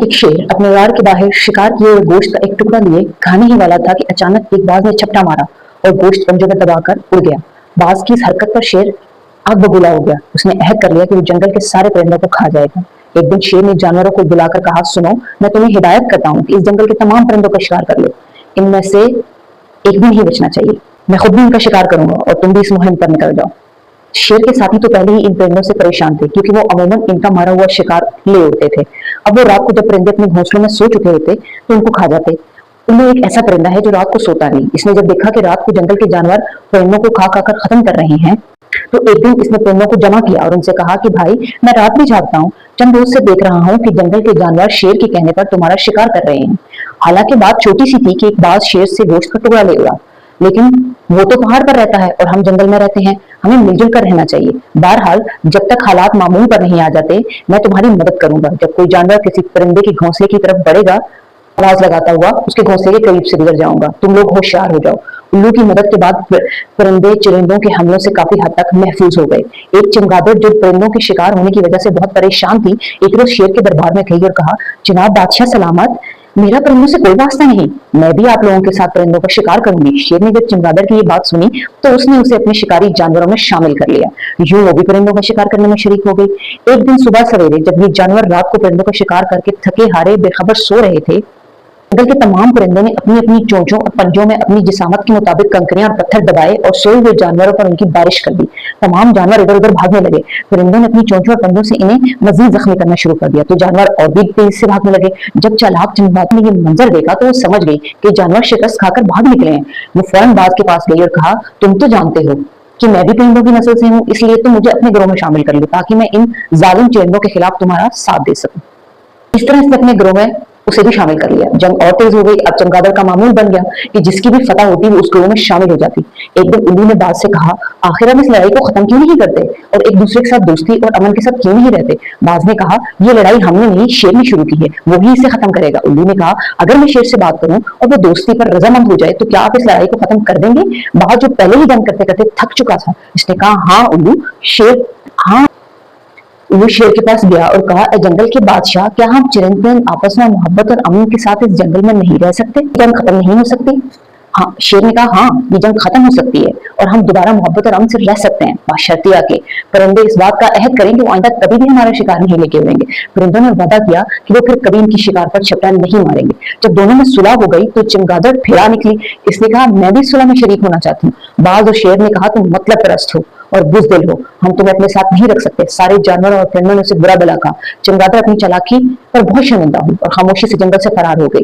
एक शेर अपने यार के बाहर शिकार किए हुए गोश्त का एक टुकड़ा लिए खाने ही वाला था कि अचानक एक बाज ने झपटा मारा और गोश्त पंजों में दबाकर उड़ गया। बाज की इस हरकत पर शेर आग बबूला हो गया। उसने अहद कर लिया कि वो जंगल के सारे परिंदों को खा जाएगा। एक दिन शेर ने जानवरों को बुलाकर कहा, सुनो, मैं तुम्हें हिदायत करता हूँ कि इस जंगल के तमाम परिंदों का शिकार कर लो। इनमें से एक भी नहीं बचना चाहिए। मैं खुद भी इनका शिकार करूंगा और तुम भी इस मुहिम पर निकल जाओ। शेर के साथी तो पहले ही इन परिंदों से परेशान थे, क्योंकि वो अमूमन इनका मारा हुआ शिकार ले उड़ते थे। अब वो रात को जब परिंदे अपने घोंसलों में सो चुके होते तो उनको खा जाते। उनमें एक ऐसा परिंदा है जो रात को सोता नहीं। इसने जब देखा कि रात को जंगल के जानवर परिंदों को खा खाकर खत्म कर रहे हैं, तो एक दिन इसने परिंदों को जमा किया और उनसे कहा कि भाई, मैं रात में जागता हूँ, चंद रोज से देख रहा हूँ कि जंगल के जानवर शेर के कहने पर तुम्हारा शिकार कर रहे हैं। हालांकि बात छोटी सी थी कि एक बाज शेर से गोश्त का टुकड़ा ले उड़ा, लेकिन वो तो पहाड़ पर रहता है और हम जंगल में रहते हैं। हमें मिलजुल कर रहना चाहिए। बहरहाल, जब तक हालात मामूल पर नहीं आ जाते, मैं तुम्हारी मदद करूंगा। जब कोई जानवर किसी परिंदे के घोंसले की तरफ बढ़ेगा, आवाज लगाता हुआ उसके घोंसले के करीब से गुजर जाऊंगा। तुम लोग होशियार हो जाओ। उल्लू की मदद के बाद परिंदे चुरिंदों के हमलों से काफी हद तक महफूज हो गए। एक चमगादड़ जो परिंदों के शिकार होने की वजह से बहुत परेशान थी, एक रोज शेर के दरबार में गई और कहा, जनाब बादशाह सलामत, मेरा परिंदों से कोई वास्ता नहीं, मैं भी आप लोगों के साथ परिंदों का शिकार करूंगी। शेर ने जब चमगादड़ की ये बात सुनी तो उसने उसे अपने शिकारी जानवरों में शामिल कर लिया। यूं वो भी परिंदों का शिकार करने में शरीक हो गई। एक दिन सुबह सवेरे जब ये जानवर रात को परिंदों का शिकार करके थके हारे बेखबर सो रहे थे, जंगल के तमाम परिंदों ने अपनी अपनी चोंचों और पंजों में अपनी जिसामत के मुताबिक कंकरियां और पत्थर दबाए और सोए हुए जानवरों पर उनकी बारिश कर दी। तमाम जानवर इधर उधर भागने लगे। परिंदों ने अपनी चोंचों और पंजों से इन्हें मजीद जख्मी करना शुरू कर दिया, तो जानवर और भी तेज से भागने लगे। जब चालाक चमगादड़ ने ये मंजर देखा तो वो समझ गई कि जानवर शिकस्त खाकर भाग निकले हैं। वो फौरन बाज के पास गई और कहा, तुम तो जानते हो कि मैं भी परिंदों की नस्ल से हूँ, इसलिए तुम मुझे अपने गिरोह में शामिल कर लो ताकि मैं इन जालिम चुरिंदों के खिलाफ तुम्हारा साथ दे सकूं। इस तरह से अपने गिरोह में उसे भी शामिल कर लिया। जंग और तेज हो गई। अब चमगादड़ का मामूल बन गया कि जिसकी भी फतह होती वो उस गिरोह में शामिल हो जाती। एक दिन उल्लू ने बाज से कहा, आखिर हम इस लड़ाई को खत्म क्यों नहीं करते और एक दूसरे के साथ दोस्ती और अमन के साथ क्यों नहीं रहते? बाज ने कहा, ये लड़ाई हमने नहीं, शेर ने शुरू की है, वो ही इसे खत्म करेगा। उल्लू ने कहा, अगर मैं शेर से बात करूं और वो दोस्ती पर रजामंद हो जाए तो क्या आप इस लड़ाई को खत्म कर देंगे? बाज जो पहले ही जंग करते करते थक चुका था, इसने कहा, हाँ उल्लू। शेर हाँ वो शेर के पास गया और कहा, ए जंगल के बादशाह, क्या हम चरिंदे आपस में मोहब्बत और अमन के साथ इस जंगल में नहीं रह सकते? जंग खत्म नहीं हो सकती? हाँ, शेर ने कहा, हाँ, ये जंग खत्म हो सकती है और हम दोबारा मोहब्बत और अमन से रह सकते हैं, बशर्तिया के परिंदे इस बात का अहद करें कि वो आइंदा कभी भी हमारा शिकार नहीं लेके उड़ेंगे। परिंदों ने वादा किया कि वो फिर कभी इनकी शिकार पर झपटा नहीं मारेंगे। जब दोनों में सुलह हो गई तो चमगादड़ फिरा निकली। इसने कहा, मैं भी सुलह में शरीक होना चाहती हूँ। बाज और शेर ने कहा, तुम मतलब परस्त हो और बुजदिल हो, हम तुम्हें अपने साथ नहीं रख सकते। सारे जानवरों और परिंदों ने उसे बुरा भला कहा। चमगादड़ अपनी चालाकी पर बहुत शर्मिंदा हुई और खामोशी से जंगल से फरार हो गई।